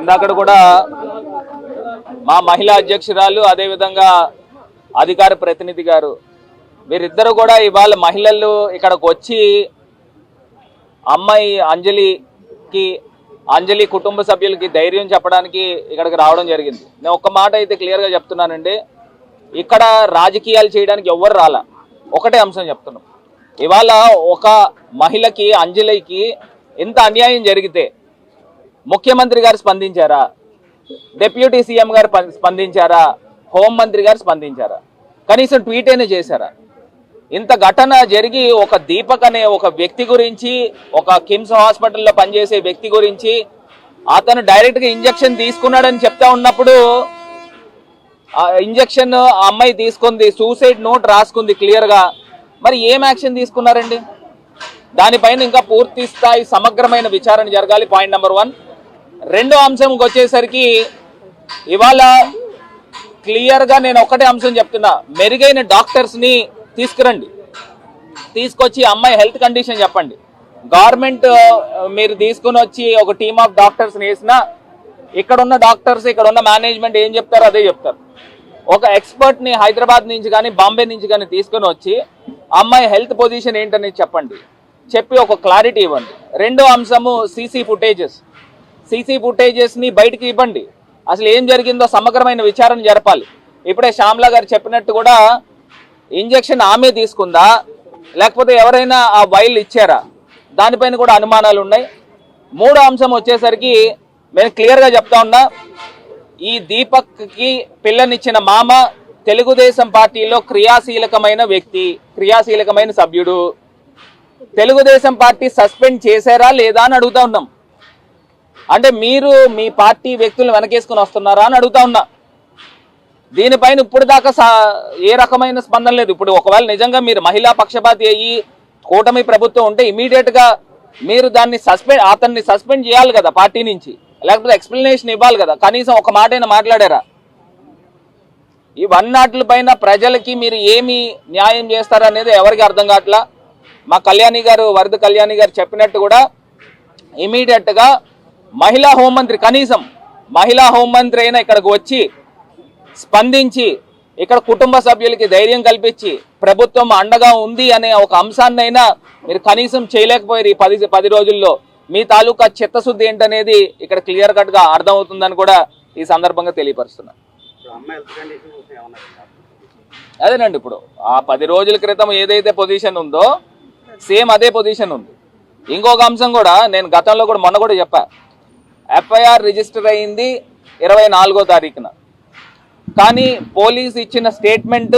ఇందాక కూడా మా మహిళా అధ్యక్షురాలు అదేవిధంగా అధికార ప్రతినిధి గారు వీరిద్దరు కూడా ఇవాళ మహిళలు ఇక్కడికి వచ్చి అమ్మాయి అంజలి కుటుంబ సభ్యులకి ధైర్యం చెప్పడానికి ఇక్కడికి రావడం జరిగింది. నేను ఒక్క మాట అయితే క్లియర్గా చెప్తున్నానండి, ఇక్కడ రాజకీయాలు చేయడానికి ఎవ్వరు రాలా. ఒకటే అంశం చెప్తున్నాం, ఇవాళ ఒక మహిళకి అంజలికి ఎంత అన్యాయం జరిగితే ముఖ్యమంత్రి గారు స్పందించారా, డిప్యూటీ సీఎం గారు స్పందించారా, హోంమంత్రి గారు స్పందించారా, కనీసం ట్వీట్ అయినా చేశారా? ఇంత ఘటన జరిగి ఒక దీపక్ అనే ఒక వ్యక్తి గురించి, ఒక కిమ్స్ హాస్పిటల్లో పనిచేసే వ్యక్తి గురించి అతను డైరెక్ట్గా ఇంజెక్షన్ తీసుకున్నాడని చెప్తా ఉన్నప్పుడు ఇంజెక్షన్ ఆ అమ్మాయి తీసుకుంది, సూసైడ్ నోట్ రాసుకుంది క్లియర్గా, మరి ఏం యాక్షన్ తీసుకున్నారండి? దానిపైన ఇంకా పూర్తి స్థాయి సమగ్రమైన విచారణ జరగాలి. Point number 1. రెండో అంశంకి వచ్చేసరికి ఇవాళ క్లియర్గా నేను ఒకటే అంశం చెప్తున్నా, మెరుగైన డాక్టర్స్ని తీసుకురండి, తీసుకొచ్చి అమ్మాయి హెల్త్ కండిషన్ చెప్పండి. గవర్నమెంట్ మీరు తీసుకుని వచ్చి ఒక టీమ్ ఆఫ్ డాక్టర్స్ని వేసినా ఇక్కడ ఉన్న డాక్టర్స్, ఇక్కడ ఉన్న మేనేజ్మెంట్ ఏం చెప్తారో అదే చెప్తారు. ఒక ఎక్స్పర్ట్ని హైదరాబాద్ నుంచి కానీ బాంబే నుంచి కానీ తీసుకుని వచ్చి అమ్మాయి హెల్త్ పొజిషన్ ఏంటనేది చెప్పండి, చెప్పి ఒక క్లారిటీ ఇవ్వండి. రెండో అంశము సీసీ ఫుటేజెస్ని బయటికి ఇవ్వండి, అసలు ఏం జరిగిందో సమగ్రమైన విచారణ జరపాలి. ఇప్పుడే శ్యామ్లా గారు చెప్పినట్టు కూడా ఇంజెక్షన్ ఆమె తీసుకుందా లేకపోతే ఎవరైనా ఆ వైల్ ఇచ్చారా, దానిపైన కూడా అనుమానాలు ఉన్నాయి. మూడో అంశం వచ్చేసరికి నేను క్లియర్గా చెప్తా ఉన్నా, ఈ దీపక్కి పిల్లనిచ్చిన మామ తెలుగుదేశం పార్టీలో క్రియాశీలకమైన వ్యక్తి, క్రియాశీలకమైన సభ్యుడు. తెలుగుదేశం పార్టీ సస్పెండ్ చేశారా లేదా అని అడుగుతా ఉన్నాం. అంటే మీరు మీ పార్టీ వ్యక్తులను వెనకేసుకుని వస్తున్నారా అని అడుగుతా ఉన్నా. దీనిపైన ఇప్పుడు దాకా ఏ రకమైన స్పందన లేదు. ఇప్పుడు ఒకవేళ నిజంగా మీరు మహిళా పక్షపాతి అయ్యి కూటమి ప్రభుత్వం ఉంటే ఇమీడియట్గా మీరు దాన్ని అతన్ని సస్పెండ్ చేయాలి కదా పార్టీ నుంచి, లేకపోతే ఎక్స్ప్లెనేషన్ ఇవ్వాలి కదా. కనీసం ఒక మాటైనా మాట్లాడారా? ఇవన్నాటిపైన ప్రజలకి మీరు ఏమి న్యాయం చేస్తారనేది ఎవరికి అర్థం కావట్లా. మా కళ్యాణి గారు, వరద కళ్యాణి గారు చెప్పినట్టు కూడా ఇమీడియట్గా మహిళా హోంమంత్రి, కనీసం మహిళా హోంమంత్రి అయినా ఇక్కడికి వచ్చి స్పందించి ఇక్కడ కుటుంబ సభ్యులకి ధైర్యం కల్పించి ప్రభుత్వం అండగా ఉంది అనే ఒక అంశాన్నైనా మీరు కనీసం చేయలేకపోయారు. ఈ 10 రోజుల్లో మీ తాలూకా చిత్తశుద్ధి ఏంటనేది ఇక్కడ క్లియర్ కట్గా అర్థమవుతుందని కూడా ఈ సందర్భంగా తెలియపరుస్తున్నాను. అదేనండి, ఇప్పుడు ఆ 10 రోజుల క్రితం ఏదైతే పొజిషన్ ఉందో సేమ్ అదే పొజిషన్ ఉంది. ఇంకొక అంశం కూడా నేను గతంలో కూడా మొన్న కూడా చెప్పా, ఎఫ్ఐఆర్ రిజిస్టర్ అయింది 24వ తారీఖున, కానీ పోలీసు ఇచ్చిన స్టేట్మెంట్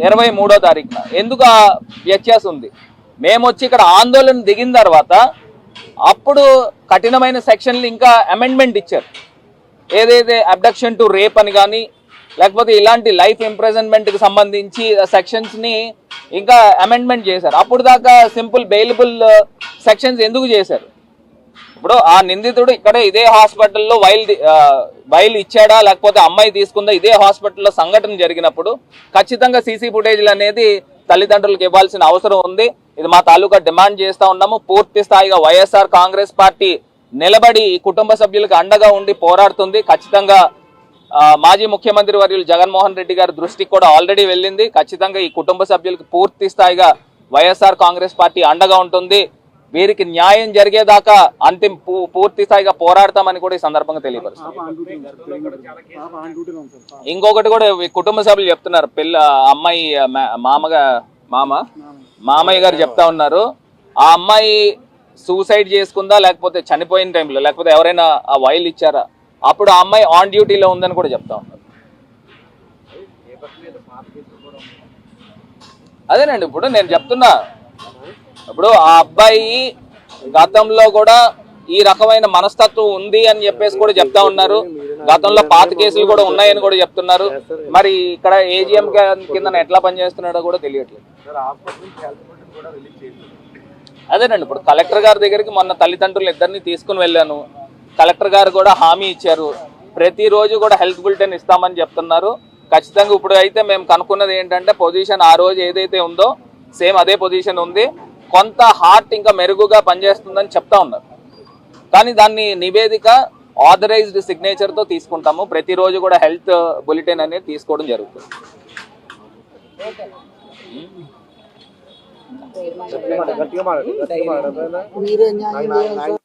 23వ తారీఖున. ఎందుకు ఆ వ్యత్యాసం ఉంది? మేము వచ్చి ఇక్కడ ఆందోళన దిగిన తర్వాత అప్పుడు కఠినమైన సెక్షన్లు ఇంకా అమెండ్మెంట్ ఇచ్చారు. ఏదైతే అబ్డక్షన్ టు రేప్ అని కానీ లేకపోతే ఇలాంటి లైఫ్ ఇంప్రిజన్మెంట్కి సంబంధించి సెక్షన్స్ని ఇంకా అమెండ్మెంట్ చేశారు. అప్పుడు దాకా సింపుల్ బెయిలబుల్ సెక్షన్స్ ఎందుకు చేశారు? ఇప్పుడు ఆ నిందితుడు ఇక్కడ ఇదే హాస్పిటల్లో వైల్ ఇచ్చాడా లేకపోతే అమ్మాయి తీసుకుందా, ఇదే హాస్పిటల్లో సంఘటన జరిగినప్పుడు ఖచ్చితంగా సీసీ ఫుటేజ్లు అనేది తల్లిదండ్రులకు ఇవ్వాల్సిన అవసరం ఉంది. ఇది మా తాలూకా డిమాండ్ చేస్తూ ఉన్నాము. పూర్తి స్థాయిగా వైఎస్ఆర్ కాంగ్రెస్ పార్టీ నిలబడి కుటుంబ సభ్యులకు అండగా ఉండి పోరాడుతుంది. ఖచ్చితంగా మాజీ ముఖ్యమంత్రి వర్యులు జగన్మోహన్ రెడ్డి గారి దృష్టికి కూడా ఆల్రెడీ వెళ్ళింది. ఖచ్చితంగా ఈ కుటుంబ సభ్యులకు పూర్తి స్థాయిగా వైఎస్ఆర్ కాంగ్రెస్ పార్టీ అండగా ఉంటుంది. వీరికి న్యాయం జరిగేదాకా పూర్తి స్థాయిగా పోరాడతామని కూడా ఈ సందర్భంగా తెలియపరుస్తారు. ఇంకొకటి కూడా కుటుంబ సభ్యులు చెప్తున్నారు, అమ్మాయి మామయ్య గారు చెప్తా ఉన్నారు, ఆ అమ్మాయి సూసైడ్ చేసుకుందా లేకపోతే చనిపోయిన టైంలో లేకపోతే ఎవరైనా ఆ వైల్ ఇచ్చారా, అప్పుడు ఆ అమ్మాయి ఆన్ డ్యూటీలో ఉందని కూడా చెప్తా ఉన్నారు. అదేనండి, ఇప్పుడు నేను చెప్తున్నా, ఇప్పుడు ఆ అబ్బాయి గతంలో కూడా ఈ రకమైన మనస్తత్వం ఉంది అని చెప్పేసి కూడా చెప్తా ఉన్నారు. గతంలో పాత కేసులు కూడా ఉన్నాయని కూడా చెప్తున్నారు. మరి ఇక్కడ ఏజీఎం కింద ఎట్లా పనిచేస్తున్నాడో కూడా తెలియట్లేదు. అదేనండి, ఇప్పుడు కలెక్టర్ గారి దగ్గరికి మొన్న తల్లిదండ్రులు ఇద్దరిని తీసుకుని వెళ్ళాను. కలెక్టర్ గారు కూడా హామీ ఇచ్చారు, ప్రతిరోజు కూడా హెల్త్ బులెటిన్ ఇస్తామని చెప్తున్నారు. ఖచ్చితంగా ఇప్పుడు అయితే మేము కనుక్కున్నది ఏంటంటే పొజిషన్ ఆ రోజు ఏదైతే ఉందో సేమ్ అదే పొజిషన్ ఉంది. కొంత హార్ట్ ఇంకా మెరుగుగా పనిచేస్తుందని చెప్తా ఉన్నారు. కానీ దాన్ని నివేదిక ఆథరైజ్డ్ సిగ్నేచర్తో తీసుకుంటాము. ప్రతిరోజు కూడా హెల్త్ బులెటిన్ అనేది తీసుకోవడం జరుగుతుంది. మీరే న్యాయం చేయాలి సార్.